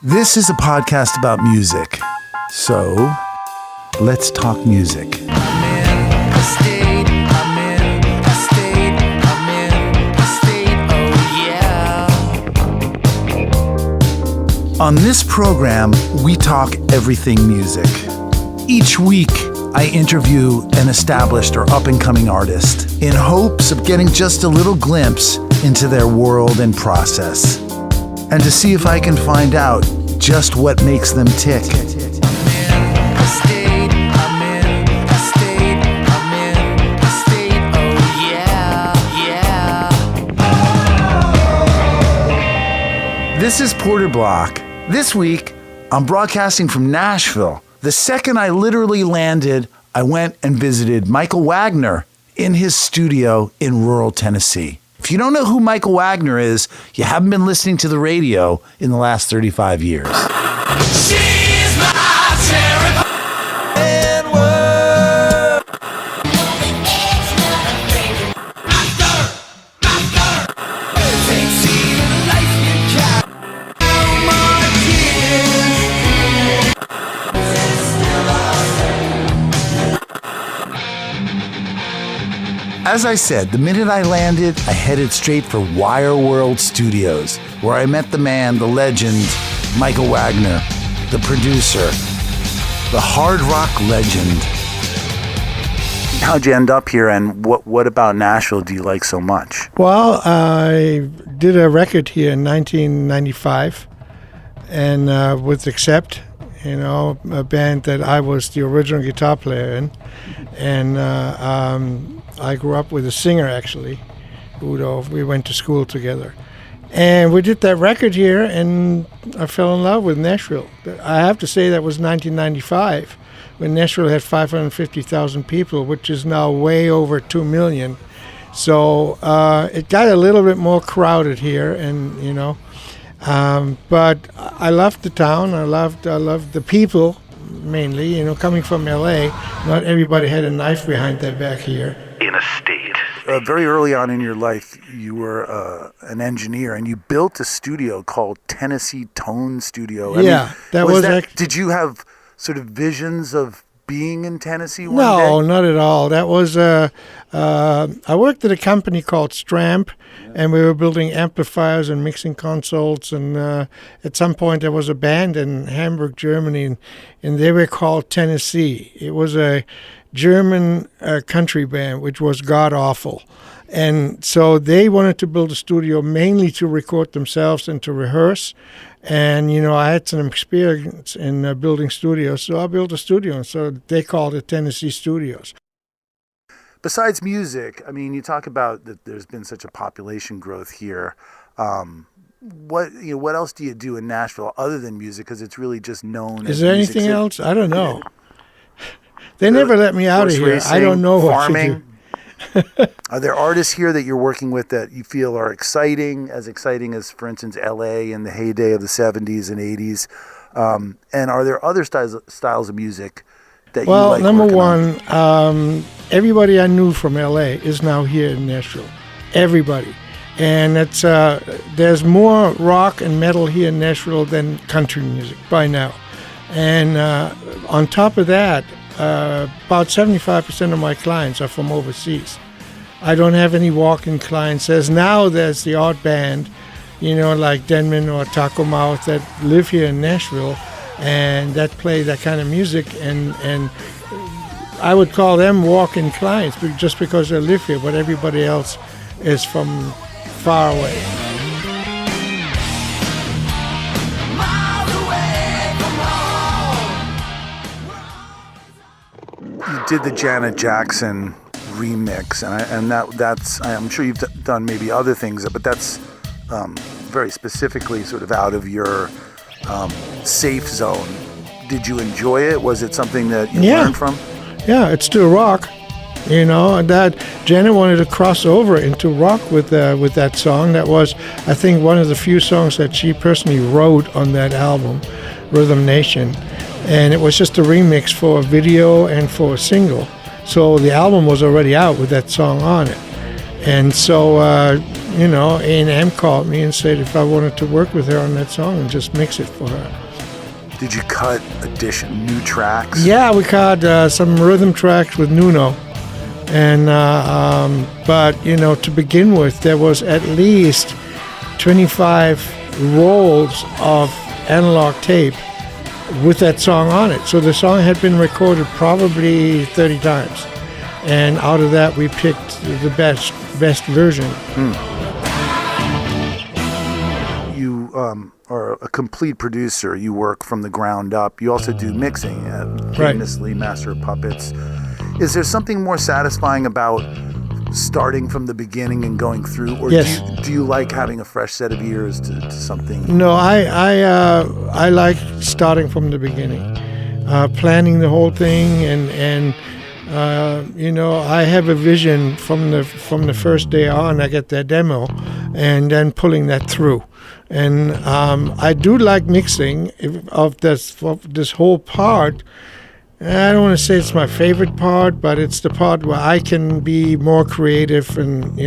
This is a podcast about music, so let's talk music. On this program, we talk everything music. Each week, I interview an established or up-and-coming artist in hopes of getting just a little glimpse into their world and process, and to see if I can find out just what makes them tick. This is Porter Block. This week, I'm broadcasting from Nashville. The second I literally landed, I went and visited Michael Wagener in his studio in rural Tennessee. If you don't know who Michael Wagener is, you haven't been listening to the radio in the last 35 years. She's my terrifying world. Master. Ain't seen the life you got. No more As I said, the minute I landed, I headed straight for Wire World Studios, where I met the man, the legend, Michael Wagener, the producer, the hard rock legend. How'd you end up here, and what about Nashville do you like so much? Well, I did a record here in 1995, and with Accept, a band that I was the original guitar player in, and I grew up with a singer, actually, Udo. We went to school together. And we did that record here, and I fell in love with Nashville. I have to say that was 1995, when Nashville had 550,000 people, which is now way over 2 million. So it got a little bit more crowded here, and but I loved the town. I loved the people, mainly. Coming from LA, not everybody had a knife behind their back here. In a state. Very early on in your life, you were an engineer, and you built a studio called Tennessee Tone Studio. Did you have sort of visions of being in Tennessee one day? No, not at all. That was I worked at a company called Stramp, and we were building amplifiers and mixing consoles. And at some point, there was a band in Hamburg, Germany, and they were called Tennessee. It was a German country band, which was god-awful. And so they wanted to build a studio mainly to record themselves and to rehearse. And, I had some experience in building studios, so I built a studio. And so they called it Tennessee Studios. Besides music, you talk about that there's been such a population growth here. What else do you do in Nashville other than music? Because it's really just known as Is there music. anything else? I don't know. They never let me out of here. Racing, I don't know what farming. to do. Are there artists here that you're working with that you feel are exciting as, for instance, LA in the heyday of the 70s and 80s? And are there other styles of music that you like? Well, number one, everybody I knew from LA is now here in Nashville. Everybody. And it's there's more rock and metal here in Nashville than country music by now. And on top of that, about 75% of my clients are from overseas. I don't have any walk-in clients. There's the odd band, like Denman or Taco Mouth that live here in Nashville and that play that kind of music, and I would call them walk-in clients just because they live here, but everybody else is from far away. You did the Janet Jackson remix, and I'm sure you've done maybe other things, but that's very specifically sort of out of your safe zone. Did you enjoy it? Was it something that you learned from? Yeah, it's still rock. That Janet wanted to cross over into rock with that song. That was, I think, one of the few songs that she personally wrote on that album, Rhythm Nation. And it was just a remix for a video and for a single. So the album was already out with that song on it. And so, A&M called me and said if I wanted to work with her on that song and just mix it for her. Did you cut new tracks? Yeah, we cut some rhythm tracks with Nuno. And but to begin with, there was at least 25 rolls of analog tape with that song on it. So the song had been recorded probably 30 times, and out of that we picked the best version. You are a complete producer. You work from the ground up. You also do mixing, famously Master of Puppets. Is there something more satisfying about starting from the beginning and going through, or Yes. do you like having a fresh set of ears to something? No, I like starting from the beginning, planning the whole thing, and I have a vision from the first day on. I get that demo, and then pulling that through, and I do like mixing of this whole part. I don't want to say it's my favorite part, but it's the part where I can be more creative, and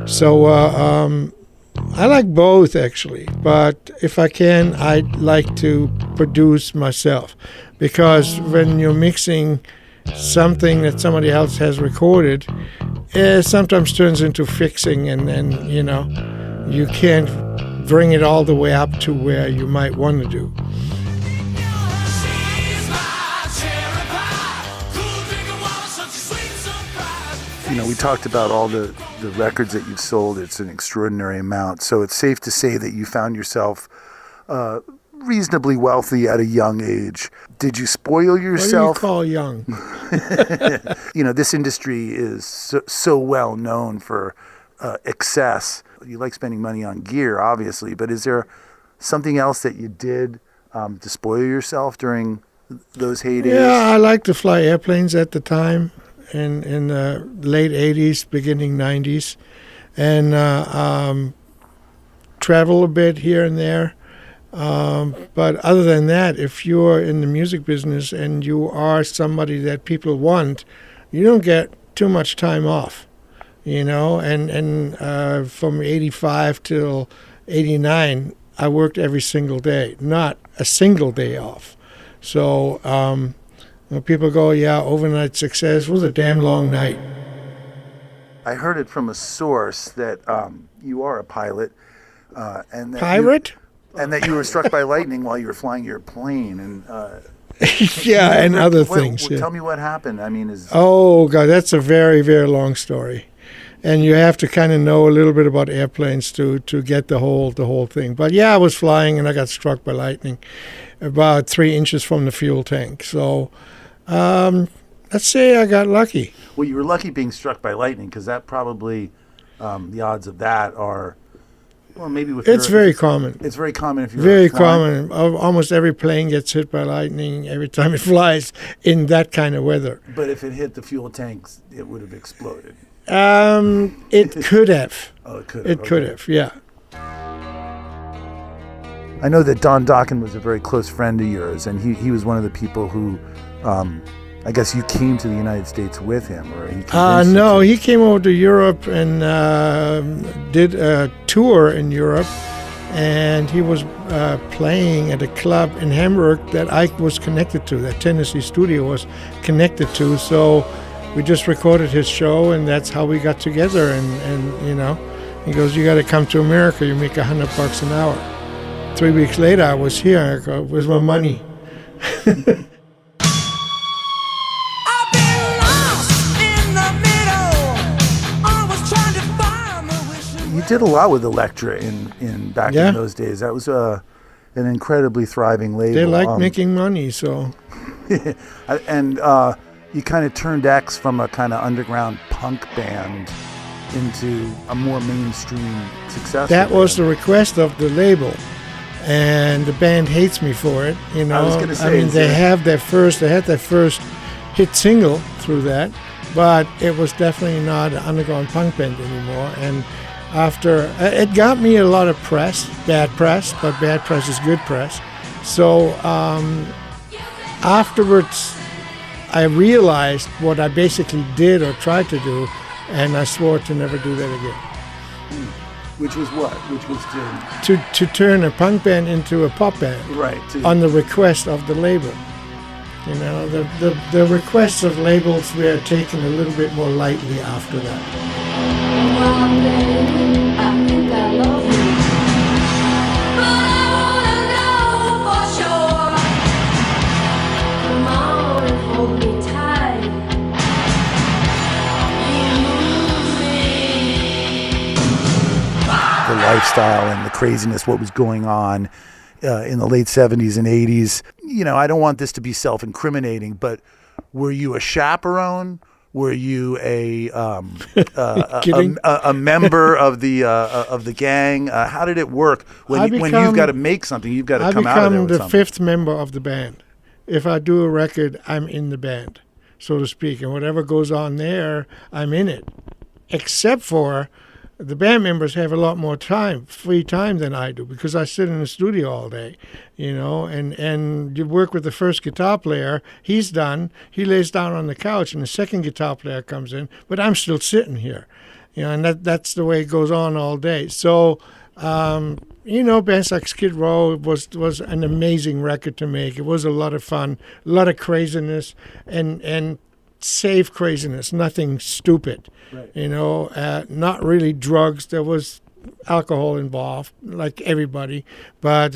so I like both actually. But if I can, I'd like to produce myself, because when you're mixing something that somebody else has recorded, it sometimes turns into fixing, and you can't bring it all the way up to where you might want to do. We talked about all the records that you've sold. It's an extraordinary amount. So it's safe to say that you found yourself reasonably wealthy at a young age. Did you spoil yourself? What do you call young? This industry is so well known for excess. You like spending money on gear, obviously, but is there something else that you did to spoil yourself during those heydays? Yeah, I liked to fly airplanes at the time. In the late 80s, beginning 90s, and travel a bit here and there. But other than that, if you're in the music business and you are somebody that people want, you don't get too much time off, and from 85 till 89, I worked every single day, not a single day off. So, when people go, overnight success was a damn long night. I heard it from a source that you are a pilot. And that Pirate? And that you were struck by lightning while you were flying your plane. And and other things. Tell me what happened. Oh, God, that's a very, very long story. And you have to kind of know a little bit about airplanes to get the whole thing. But I was flying and I got struck by lightning about 3 inches from the fuel tank. So let's say I got lucky. Well, you were lucky being struck by lightning, because that probably, the odds of that are, well, maybe with It's very common. It's very common if you're very common. Almost every plane gets hit by lightning every time it flies in that kind of weather. But if it hit the fuel tanks, it would have exploded. It could have. Oh, it could have. It could have, yeah. I know that Don Dokken was a very close friend of yours, and he was one of the people who, I guess you came to the United States with him, or he convinced you No, to. he came over to Europe and did a tour in Europe, and he was playing at a club in Hamburg that I was connected to, that Tennessee studio was connected to, so we just recorded his show, and that's how we got together, and he goes, you got to come to America, you make $100 an hour. 3 weeks later, I was here. I go, where's my money? You did a lot with Elektra in back in those days. That was an incredibly thriving label. They like making money, so. And you kind of turned X from a kind of underground punk band into a more mainstream success. That was the request of the label. And the band hates me for it, I was going to say, they had their first hit single through that, but it was definitely not an underground punk band anymore. And after, it got me a lot of press, bad press, but bad press is good press. So afterwards, I realized what I basically did or tried to do, and I swore to never do that again. Which was what? Which was to to turn a punk band into a pop band. right On the request of the label. You know, the requests of labels were taken a little bit more lightly after that. Well, baby, I think I love you. But I wanna know for sure. Come on and hold me tight. You move me. the lifestyle and the craziness, what was going on in the late 70s and 80s. You know, I don't want this to be self-incriminating, but were you a chaperone? Were you a member of the gang? How did it work when you've got to make something? You've got to come out of there with I become the something. fifth member of the band. If I do a record, I'm in the band, so to speak, and whatever goes on there, I'm in it. Except for the band members have a lot more time, free time than I do, because I sit in the studio all day, you know, and you work with the first guitar player, he's done, he lays down on the couch, and the second guitar player comes in, but I'm still sitting here, you know, and that's the way it goes on all day. So, you know, bands like Skid Row was an amazing record to make. It was a lot of fun, a lot of craziness, and safe craziness, nothing stupid. Right. You know, not really drugs. There was alcohol involved, like everybody, but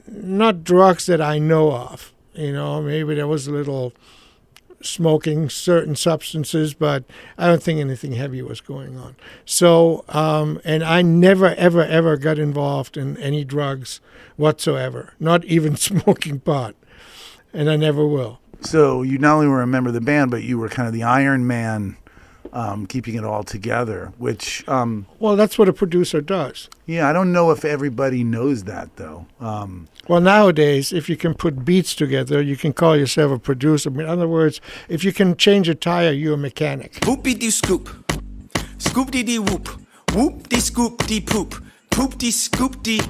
not drugs that I know of. You know, maybe there was a little smoking certain substances, but I don't think anything heavy was going on. So, and I never, ever, ever got involved in any drugs whatsoever, not even smoking pot, and I never will. So you not only were a member of the band, but you were kind of the Iron Man, keeping it all together, which... Well, that's what a producer does. yeah, I don't know if everybody knows that, though. Well, nowadays, if you can put beats together, you can call yourself a producer. In other words, if you can change a tire, you're a mechanic. Whoopie scoop, scoop dee whoop, whoop dee scoop dee poop, poop dee scoop dee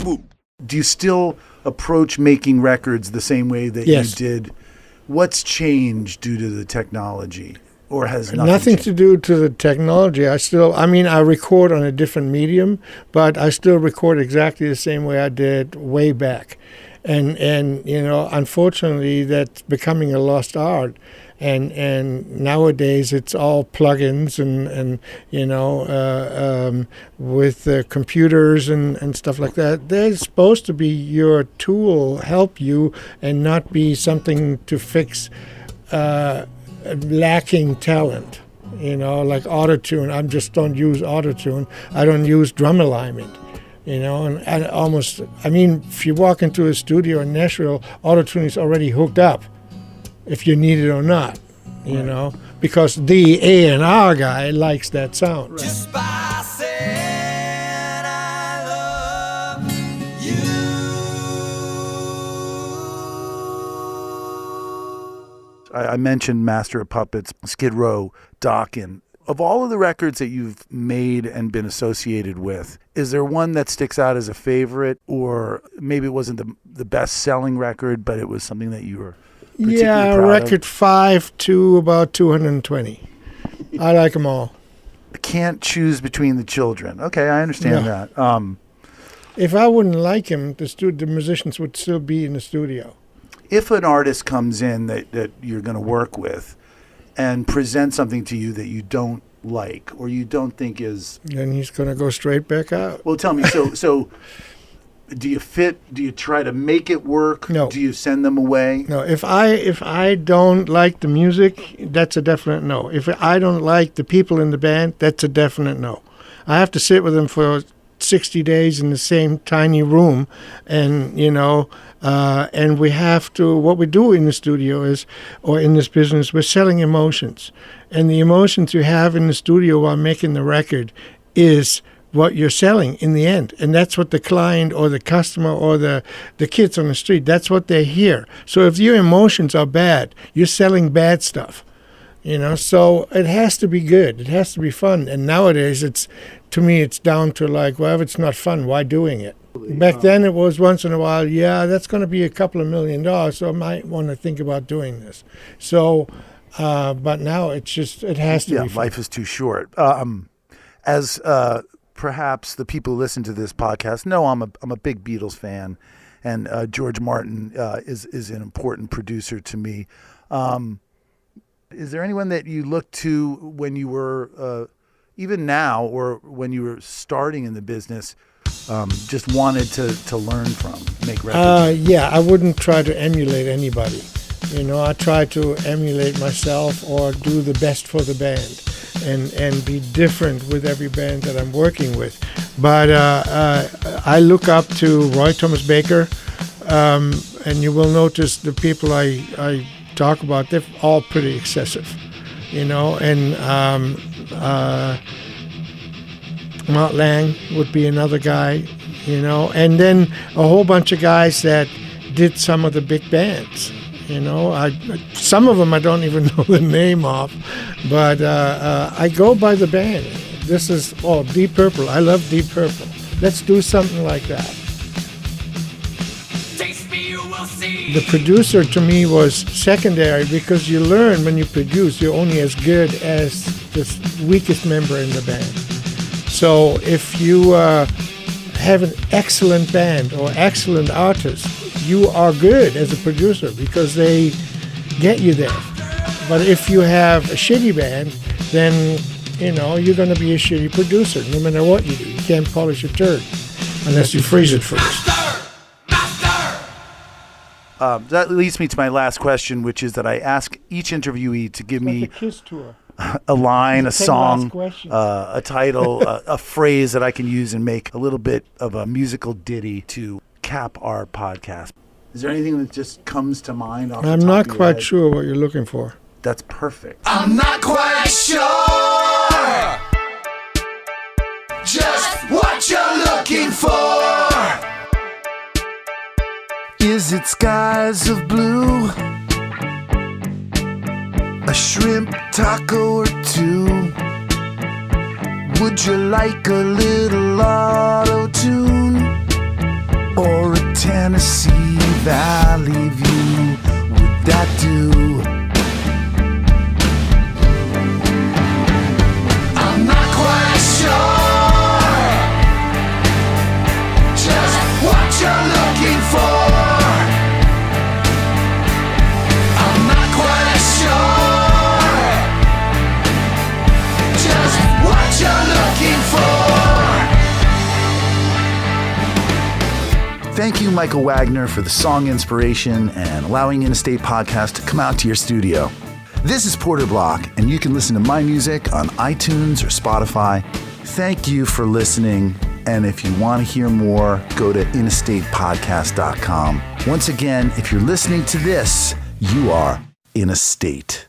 whoop. Do you still approach making records the same way that Yes. you did? What's changed due to the technology? Or has Nothing changed? to do to the technology. I record on a different medium, but I still record exactly the same way I did way back. And you know, unfortunately, that's becoming a lost art. And nowadays it's all plugins and you know, with computers and stuff like that. They're supposed to be your tool, help you, and not be something to fix lacking talent. You know, like autotune. I just don't use autotune. I don't use drum alignment. You know, and if you walk into a studio in Nashville, autotune is already hooked up, if you need it or not, you know, because the A&R guy likes that sound. Just by saying I love you. I mentioned Master of Puppets, Skid Row, Dokken. Of all of the records that you've made and been associated with, is there one that sticks out as a favorite, or maybe it wasn't the best-selling record, but it was something that you were particularly proud of? Record 5 to about 220. I like them all. Can't choose between the children. Okay, I understand No. that. If I wouldn't like him, the musicians would still be in the studio. If an artist comes in that you're going to work with and present something to you that you don't like or you don't think is... Then he's going to go straight back out. Well, tell me, so do you fit? Do you try to make it work? No. Do you send them away? No, if I don't like the music, that's a definite no. If I don't like the people in the band, that's a definite no. I have to sit with them for 60 days in the same tiny room, and you know, and we have to. What we do in the studio is, or in this business, we're selling emotions, and the emotions you have in the studio while making the record is what you're selling in the end. And that's what the client or the customer or the kids on the street, that's what they hear. So if your emotions are bad, you're selling bad stuff. You know, so it has to be good. It has to be fun. And nowadays, to me, it's down to like, well, if it's not fun, why doing it? Back then, it was once in a while, yeah, that's going to be a couple of $1 million, so I might want to think about doing this. So, but now it's just, it has to be fun. Life is too short. as perhaps the people who listen to this podcast know, I'm a big Beatles fan, and George Martin is an important producer to me. Is there anyone that you look to when you were, even now, or when you were starting in the business, just wanted to learn from, make records? Yeah, I wouldn't try to emulate anybody. I try to emulate myself or do the best for the band and be different with every band that I'm working with. But I look up to Roy Thomas Baker, and you will notice the people I talk about, they're all pretty excessive, and Mott Lang would be another guy, and then a whole bunch of guys that did some of the big bands. Some of them I don't even know the name of, but I go by the band. This is Deep Purple. I love Deep Purple. Let's do something like that. The producer to me was secondary, because you learn when you produce, you're only as good as the weakest member in the band. So if you have an excellent band or excellent artist, you are good as a producer because they get you there. But if you have a shitty band, then you're going to be a shitty producer no matter what you do. You can't polish a turd unless you freeze it first. That leads me to my last question, which is that I ask each interviewee to give me Kiss tour. a line, a song, questions. a title, a phrase that I can use and make a little bit of a musical ditty to cap our podcast. Is there anything that just comes to mind off the I'm top not of your quite head? sure what you're looking for. That's perfect. I'm not quite sure just what you're looking for. Is it skies of blue? A shrimp taco or two? Would you like a little auto-tune? Or a Tennessee Valley view? Would that do? I'm not quite sure just what you're looking for. I'm not quite sure just what you're looking for. Thank you, Michael Wagener, for the song inspiration and allowing Interstate Podcast to come out to your studio. This is Porter Block, and you can listen to my music on iTunes or Spotify. Thank you for listening, and if you want to hear more, go to interstatepodcast.com. Once again, if you're listening to this, you are in a state.